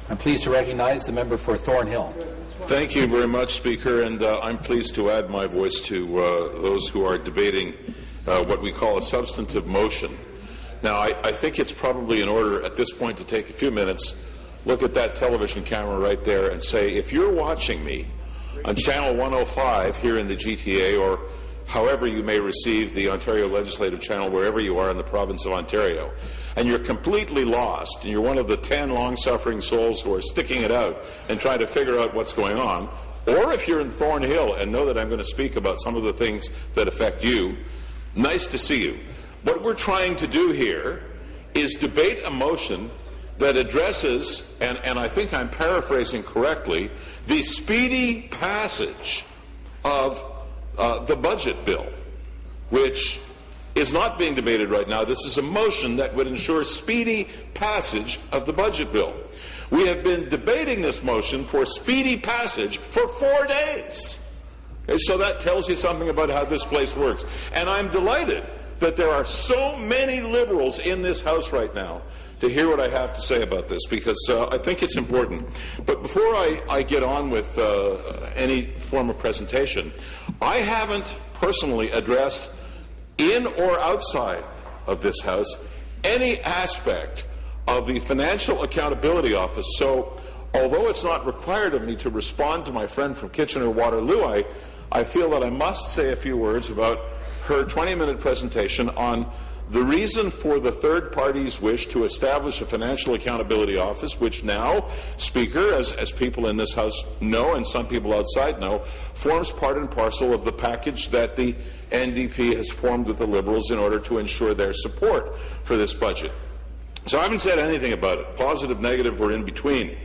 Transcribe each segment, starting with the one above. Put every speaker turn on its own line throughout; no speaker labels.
I'm pleased to recognize the member for Thornhill.
Thank you very much, Speaker, and I'm pleased to add my voice to those who are debating what we call a substantive motion. Now, I think it's probably in order at this point to take a few minutes, look at that television camera right there and say, if you're watching me on Channel 105 here in the GTA, or however you may receive the Ontario Legislative Channel, wherever you are in the province of Ontario, and you're completely lost, and you're one of the 10 long-suffering souls who are sticking it out and trying to figure out what's going on, or if you're in Thornhill and know that I'm going to speak about some of the things that affect you, nice to see you. What we're trying to do here is debate a motion that addresses, and I think I'm paraphrasing correctly, the speedy passage of the budget bill, which is not being debated right now. This is a motion that would ensure speedy passage of the budget bill. We have been debating this motion for speedy passage for 4 days. Okay, so that tells you something about how this place works. And I'm delighted that there are so many Liberals in this House right now to hear what I have to say about this, because I think it's important. But before I get on with any form of presentation, I haven't personally addressed, in or outside of this House, any aspect of the Financial Accountability Office. So, although it's not required of me to respond to my friend from Kitchener-Waterloo, I feel that I must say a few words about her 20-minute presentation on the reason for the third party's wish to establish a Financial Accountability Office, which now, Speaker, as people in this House know and some people outside know, forms part and parcel of the package that the NDP has formed with the Liberals in order to ensure their support for this budget. So I haven't said anything about it. Positive, negative, or in between.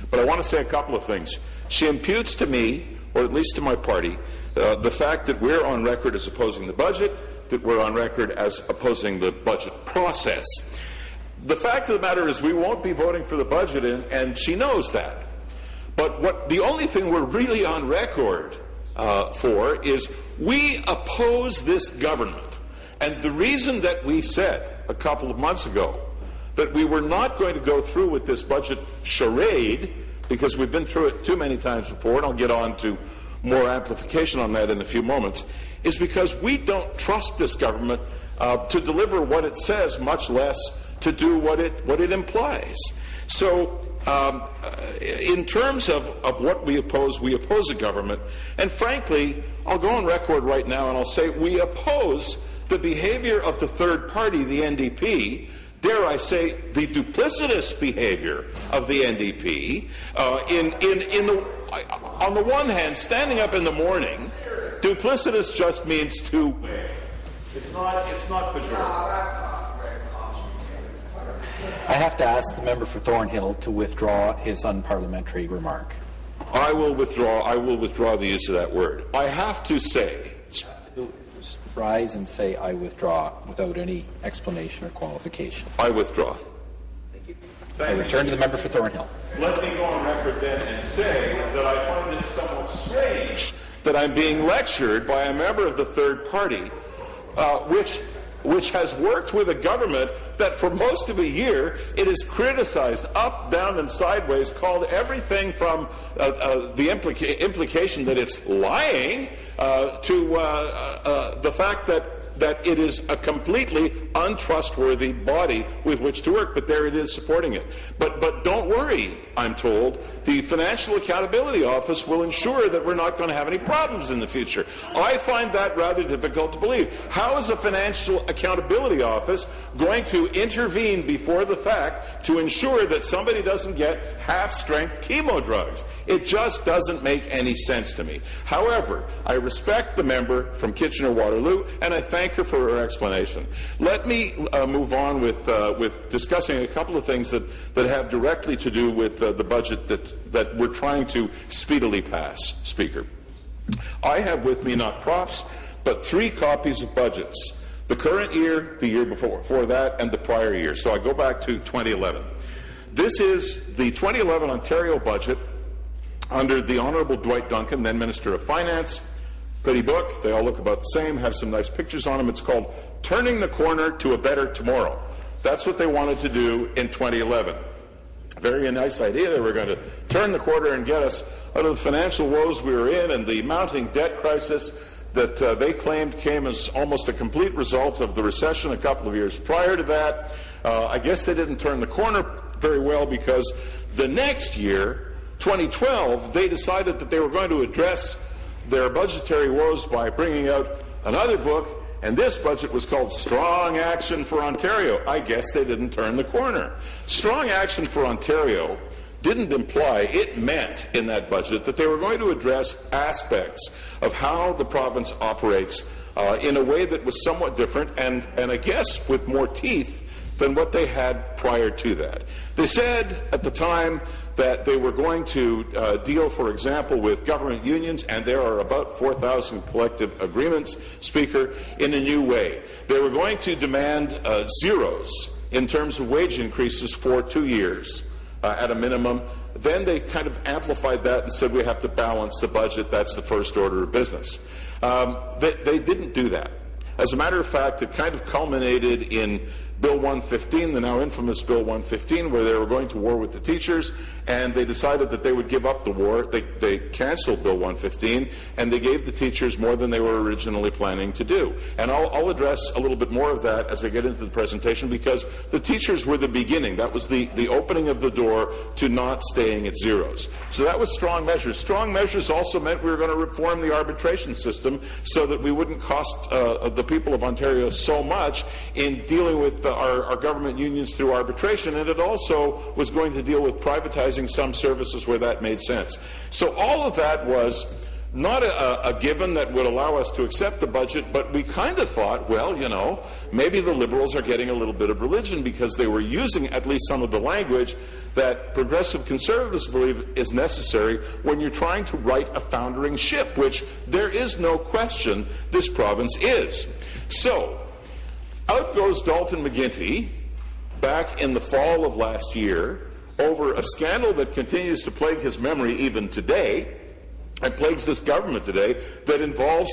But I want to say a couple of things. She imputes to me, or at least to my party, the fact that we're on record as opposing the budget, that we're on record as opposing the budget process. The fact of the matter is we won't be voting for the budget, and she knows that. But the only thing we're really on record for is we oppose this government. And the reason that we said a couple of months ago that we were not going to go through with this budget charade, because we've been through it too many times before, and I'll get on to more amplification on that in a few moments, is because we don't trust this government to deliver what it says, much less to do what it implies. So in terms of what we oppose a government, and frankly, I'll go on record right now and I'll say we oppose the behavior of the third party, the NDP, dare I say, the duplicitous behavior of the NDP, on the one hand, standing up in the morning, duplicitous just means to. It's not pejorative.
I have to ask the member for Thornhill to withdraw his unparliamentary remark.
I will withdraw the use of that word. I have to say.
Rise and say, I withdraw, without any explanation or qualification.
I withdraw.
Thank you. I return to the member for Thornhill.
Let me go on record then and say that I find it somewhat strange that I'm being lectured by a member of the third party, which has worked with a government that for most of a year it has criticized up, down, and sideways, called everything from the implication that it's lying to the fact that it is a completely untrustworthy body with which to work, but there it is supporting it. But don't worry, I'm told, the Financial Accountability Office will ensure that we're not going to have any problems in the future. I find that rather difficult to believe. How is a Financial Accountability Office going to intervene before the fact to ensure that somebody doesn't get half-strength chemo drugs? It just doesn't make any sense to me. However, I respect the member from Kitchener-Waterloo, and I thank her for her explanation. Let me move on with discussing a couple of things that have directly to do with the budget that we're trying to speedily pass, Speaker. I have with me not props, but 3 copies of budgets. The current year, the year before that, and the prior year. So I go back to 2011. This is the 2011 Ontario budget under the Honourable Dwight Duncan, then Minister of Finance. Pretty book. They all look about the same, have some nice pictures on them. It's called Turning the Corner to a Better Tomorrow. That's what they wanted to do in 2011. very nice idea. They were going to turn the corner and get us out of the financial woes we were in and the mounting debt crisis that they claimed came as almost a complete result of the recession a couple of years prior to that. I guess they didn't turn the corner very well, because the next year, 2012, they decided that they were going to address their budgetary woes by bringing out another book, and this budget was called Strong Action for Ontario. I guess they didn't turn the corner. Strong Action for Ontario didn't imply, it meant in that budget that they were going to address aspects of how the province operates in a way that was somewhat different and I guess with more teeth than what they had prior to that. They said at the time that they were going to deal, for example, with government unions, and there are about 4,000 collective agreements, Speaker, in a new way. They were going to demand zeros in terms of wage increases for 2 years at a minimum. Then they kind of amplified that and said we have to balance the budget. That's the first order of business. They didn't do that. As a matter of fact, it kind of culminated in Bill 115, the now infamous Bill 115, where they were going to war with the teachers, and they decided that they would give up the war. They canceled Bill 115, and they gave the teachers more than they were originally planning to do. And I'll address a little bit more of that as I get into the presentation, because the teachers were the beginning. That was the opening of the door to not staying at zeros. So that was strong measures. Strong measures also meant we were going to reform the arbitration system so that we wouldn't cost the people of Ontario so much in dealing with our government unions through arbitration, and it also was going to deal with privatizing some services where that made sense. So all of that was not a given that would allow us to accept the budget, but we kind of thought, well, you know, maybe the Liberals are getting a little bit of religion, because they were using at least some of the language that progressive Conservatives believe is necessary when you're trying to right a foundering ship, which there is no question this province is. So out goes Dalton McGuinty back in the fall of last year over a scandal that continues to plague his memory even today, and plagues this government today, that involves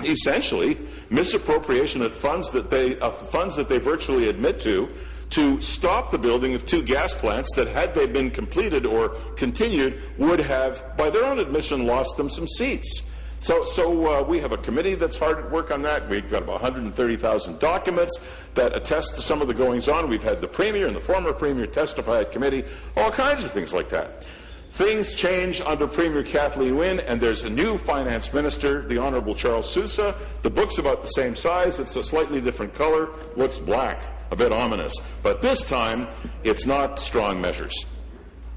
essentially misappropriation of funds that they virtually admit to stop the building of 2 gas plants that, had they been completed or continued, would have, by their own admission, lost them some seats. So we have a committee that's hard at work on that. We've got about 130,000 documents that attest to some of the goings-on. We've had the Premier and the former Premier testify at committee, all kinds of things like that. Things change under Premier Kathleen Wynne, and there's a new finance minister, the Honourable Charles Sousa. The book's about the same size. It's a slightly different color. Looks black, a bit ominous. But this time, it's not strong measures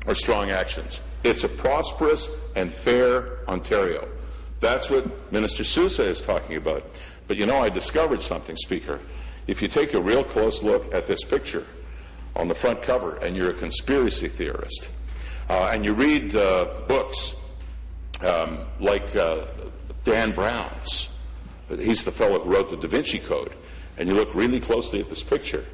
or strong actions. It's a prosperous and fair Ontario. That's what Minister Sousa is talking about. But you know, I discovered something, Speaker. If you take a real close look at this picture on the front cover, and you're a conspiracy theorist, and you read books like Dan Brown's, he's the fellow who wrote the Da Vinci Code, and you look really closely at this picture,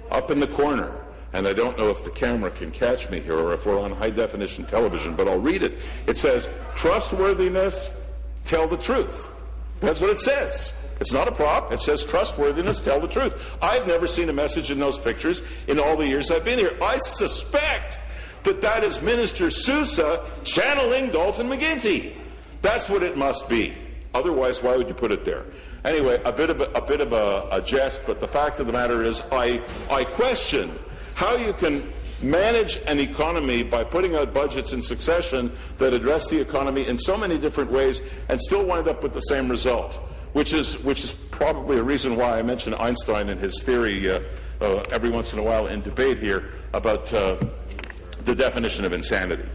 up in the corner, and I don't know if the camera can catch me here or if we're on high-definition television, but I'll read it. It says, trustworthiness, tell the truth. That's what it says. It's not a prop. It says trustworthiness, tell the truth. I've never seen a message in those pictures in all the years I've been here. I suspect that is Minister Sousa channeling Dalton McGuinty. That's what it must be. Otherwise, why would you put it there? Anyway, a bit of a jest, but the fact of the matter is I question how you can manage an economy by putting out budgets in succession that address the economy in so many different ways and still wind up with the same result, which is probably a reason why I mention Einstein and his theory every once in a while in debate here about the definition of insanity.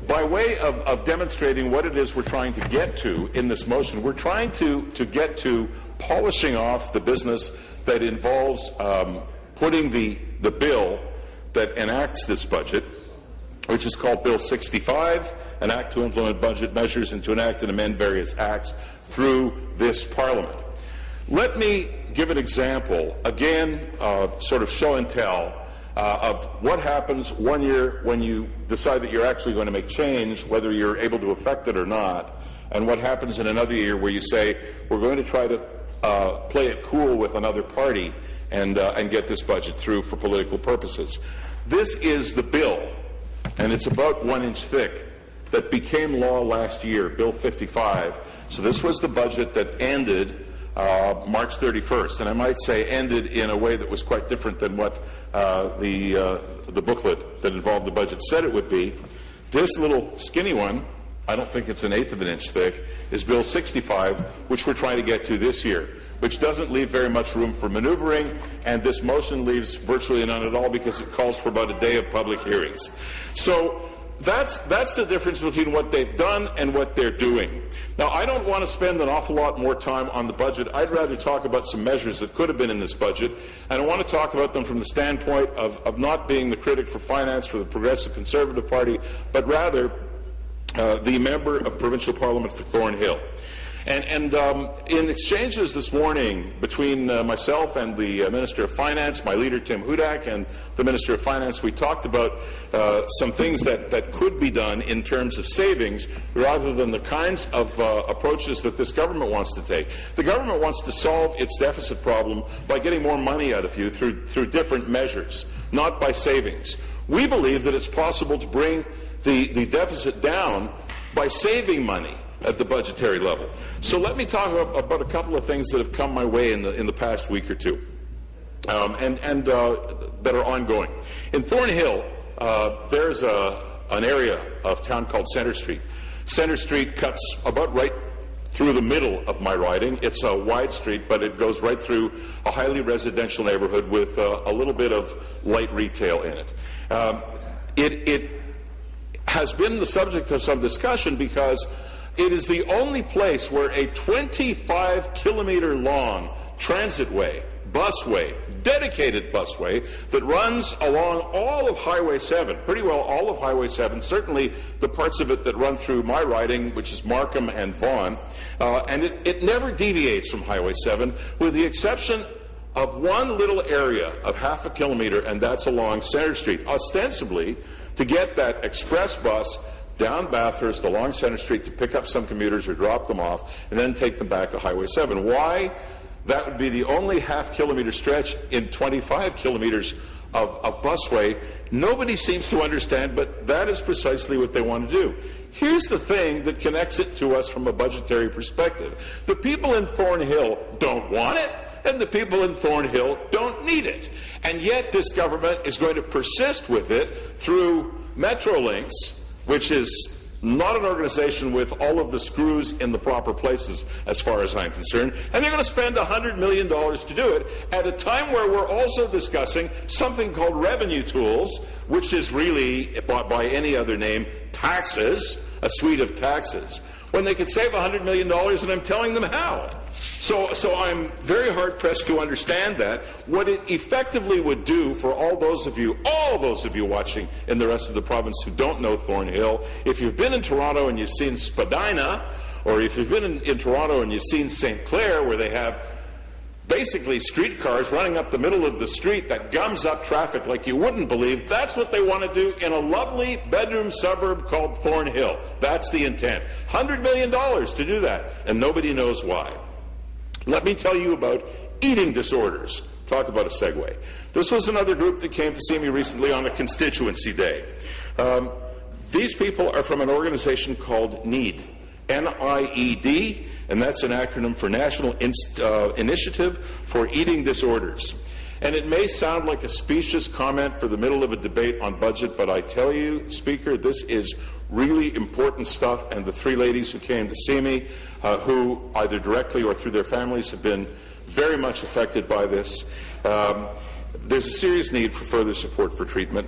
By way of demonstrating what it is we're trying to get to in this motion, we're trying to get to polishing off the business that involves putting the bill that enacts this budget, which is called Bill 65, an act to implement budget measures and to enact and amend various acts, through this Parliament. Let me give an example, again, sort of show and tell, of what happens 1 year when you decide that you're actually going to make change, whether you're able to affect it or not, and what happens in another year where you say, we're going to try to play it cool with another party and get this budget through for political purposes. This is the bill and it's about 1 inch thick, that became law last year, Bill 55. So this was the budget that ended March 31st, and I might say ended in a way that was quite different than what the booklet that involved the budget said it would be. This little skinny one, I don't think it's 1/8 of an inch thick, is Bill 65, which we're trying to get to this year, which doesn't leave very much room for maneuvering, and this motion leaves virtually none at all because it calls for about a day of public hearings. So that's the difference between what they've done and what they're doing. Now, I don't want to spend an awful lot more time on the budget. I'd rather talk about some measures that could have been in this budget, and I want to talk about them from the standpoint of not being the critic for finance for the Progressive Conservative Party, but rather the member of Provincial Parliament for Thornhill. And in exchanges this morning between myself and the Minister of Finance, my leader Tim Hudak, and the Minister of Finance, we talked about some things that could be done in terms of savings rather than the kinds of approaches that this government wants to take. The government wants to solve its deficit problem by getting more money out of you through different measures, not by savings. We believe that it's possible to bring the deficit down by saving money at the budgetary level. So let me talk about a couple of things that have come my way in the past week or two, and that are ongoing. In Thornhill, there's an area of town called Centre Street. Centre Street cuts about right through the middle of my riding. It's a wide street, but it goes right through a highly residential neighborhood with a little bit of light retail in it. It has been the subject of some discussion because it is the only place where a 25-kilometer long transitway, busway, dedicated busway that runs along all of Highway 7, pretty well all of Highway 7, certainly the parts of it that run through my riding, which is Markham and Vaughan, and it never deviates from Highway 7, with the exception of one little area of half a kilometer, and that's along Centre Street, ostensibly to get that express bus down Bathurst along Centre Street to pick up some commuters or drop them off and then take them back to Highway 7. Why that would be the only half-kilometer stretch in 25 kilometers of busway, nobody seems to understand, but that is precisely what they want to do. Here's the thing that connects it to us from a budgetary perspective. The people in Thornhill don't want it, and the people in Thornhill don't need it. And yet this government is going to persist with it through Metrolinx, which is not an organization with all of the screws in the proper places as far as I'm concerned, and they're going to spend $100 million to do it at a time where we're also discussing something called revenue tools, which is really, by any other name, taxes, a suite of taxes, when they could save $100 million, and I'm telling them how. So I'm very hard-pressed to understand that. What it effectively would do for all those of you watching in the rest of the province who don't know Thornhill, if you've been in Toronto and you've seen Spadina, or if you've been in Toronto and you've seen St. Clair, where they have basically streetcars running up the middle of the street that gums up traffic like you wouldn't believe, that's what they want to do in a lovely bedroom suburb called Thornhill. That's the intent. $100 million to do that, and nobody knows why. Let me tell you about eating disorders. Talk about a segue. This was another group that came to see me recently on a constituency day. These people are from an organization called NEED, N-I-E-D, and that's an acronym for National Initiative for Eating Disorders. And it may sound like a specious comment for the middle of a debate on budget, but I tell you, Speaker, this is really important stuff, and the three ladies who came to see me, who either directly or through their families have been very much affected by this. There's a serious need for further support for treatment,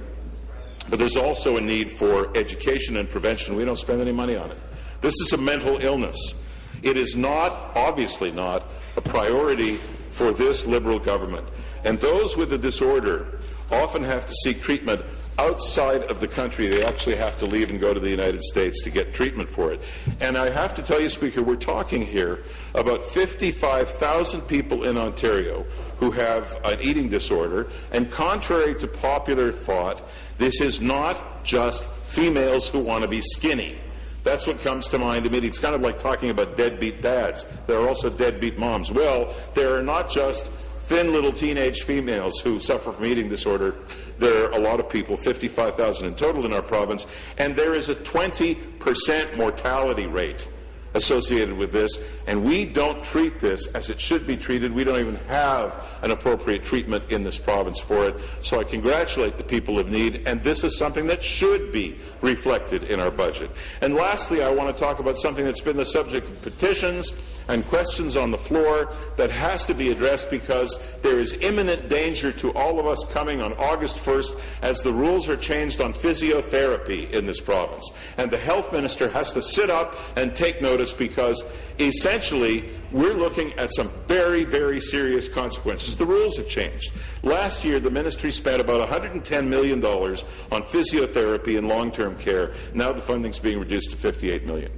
but there's also a need for education and prevention. We don't spend any money on it. This is a mental illness. It is not, obviously not, a priority for this Liberal government. And those with a disorder often have to seek treatment outside of the country. They actually have to leave and go to the United States to get treatment for it. And I have to tell you, Speaker, we're talking here about 55,000 people in Ontario who have an eating disorder, and contrary to popular thought, this is not just females who want to be skinny. That's what comes to mind immediately. It's kind of like talking about deadbeat dads. There are also deadbeat moms. Well, there are not just thin little teenage females who suffer from eating disorder. There are a lot of people, 55,000 in total in our province, and there is a 20% mortality rate associated with this, and we don't treat this as it should be treated. We don't even have an appropriate treatment in this province for it. So I congratulate the people of need, and this is something that should be reflected in our budget. And lastly, I want to talk about something that's been the subject of petitions and questions on the floor that has to be addressed, because there is imminent danger to all of us coming on August 1st as the rules are changed on physiotherapy in this province. And the health minister has to sit up and take notice, because essentially we're looking at some very, very serious consequences. The rules have changed. Last year, the ministry spent about $110 million on physiotherapy and long-term care. Now the funding's being reduced to $58 million.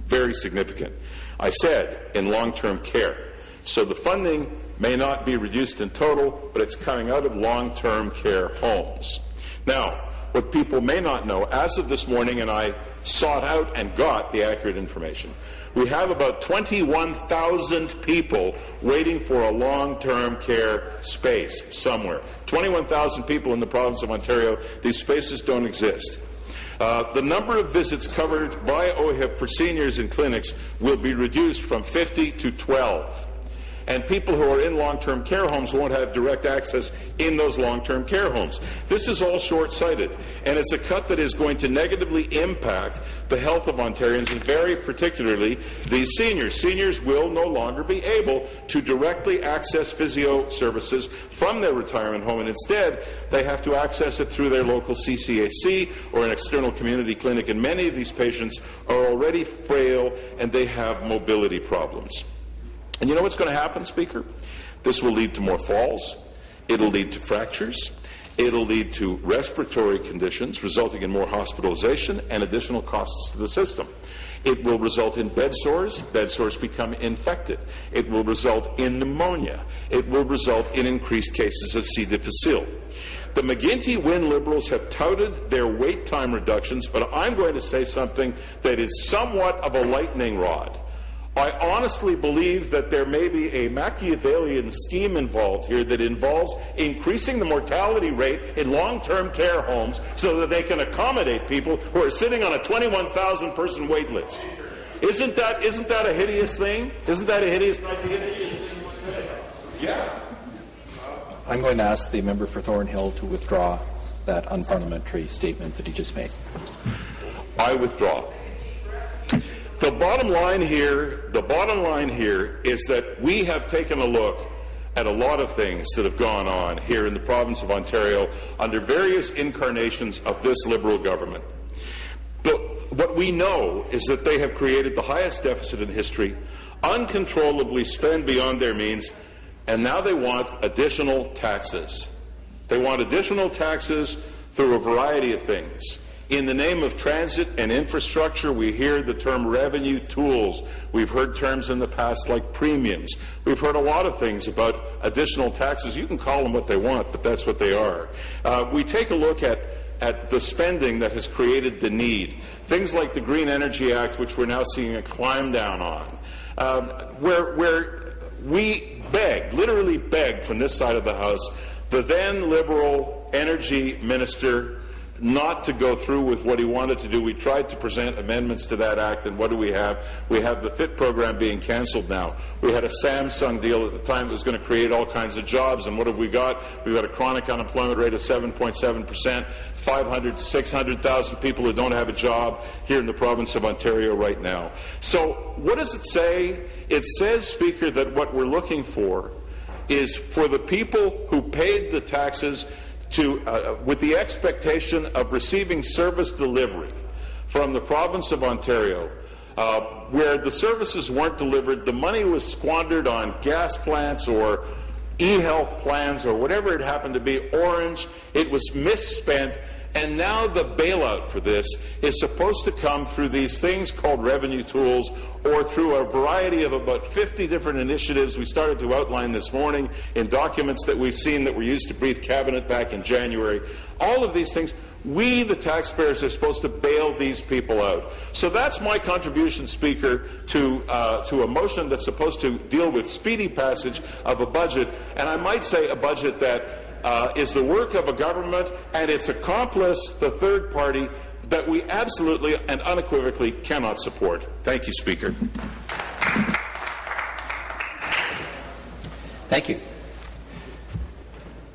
Very significant. I said in long-term care. So the funding may not be reduced in total, but it's coming out of long-term care homes. Now, what people may not know, as of this morning, and I sought out and got the accurate information, we have about 21,000 people waiting for a long-term care space somewhere. 21,000 people in the province of Ontario. These spaces don't exist. The number of visits covered by OHIP for seniors in clinics will be reduced from 50 to 12. And people who are in long-term care homes won't have direct access in those long-term care homes. This is all short-sighted, and it's a cut that is going to negatively impact the health of Ontarians, and very particularly these seniors. Seniors will no longer be able to directly access physio services from their retirement home, and instead they have to access it through their local CCAC or an external community clinic, and many of these patients are already frail and they have mobility problems. And you know what's going to happen, Speaker? This will lead to more falls. It'll lead to fractures. It'll lead to respiratory conditions, resulting in more hospitalization and additional costs to the system. It will result in bed sores. Bed sores become infected. It will result in pneumonia. It will result in increased cases of C. difficile. The McGuinty-Wynne Liberals have touted their wait time reductions, but I'm going to say something that is somewhat of a lightning rod. I honestly believe that there may be a Machiavellian scheme involved here that involves increasing the mortality rate in long-term care homes so that they can accommodate people who are sitting on a 21,000-person wait list. Isn't that a hideous thing? Isn't that a hideous thing? Yeah.
I'm going to ask the member for Thornhill to withdraw that unparliamentary statement that he just made.
I withdraw. The bottom line here is that we have taken a look at a lot of things that have gone on here in the province of Ontario under various incarnations of this Liberal government. But what we know is that they have created the highest deficit in history, uncontrollably spend beyond their means, and now they want additional taxes. They want additional taxes through a variety of things. In the name of transit and infrastructure, we hear the term revenue tools. We've heard terms in the past like premiums. We've heard a lot of things about additional taxes. You can call them what they want, but that's what they are. We take a look at the spending that has created the need. Things like the Green Energy Act, which we're now seeing a climb down on, where we begged, literally begged from this side of the House, the then Liberal Energy Minister not to go through with what he wanted to do. We tried to present amendments to that act, and what do we have? We have the FIT program being cancelled now. We had a Samsung deal at the time that was going to create all kinds of jobs, and what have we got? We've got a chronic unemployment rate of 7.7%, 500 to 600,000 people who don't have a job here in the province of Ontario right now. So what does it say? It says, Speaker, that what we're looking for is for the people who paid the taxes with the expectation of receiving service delivery from the province of Ontario, where the services weren't delivered, the money was squandered on gas plants or e-health plans or whatever it happened to be, orange, it was misspent, and now the bailout for this is supposed to come through these things called revenue tools or through a variety of about 50 different initiatives we started to outline this morning in documents that we've seen that were used to brief Cabinet back in January. All of these things, We, the taxpayers, are supposed to bail these people out. So that's my contribution, Speaker, to a motion that's supposed to deal with speedy passage of a budget, and I might say a budget that is the work of a government and its accomplice, the third party, that we absolutely and unequivocally cannot support. Thank you, Speaker.
Thank you.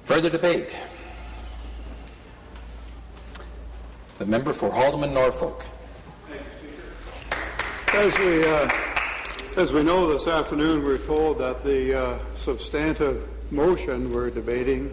Further debate? The member for Haldimand Norfolk.
As we know, this afternoon we're told that the substantive motion we're debating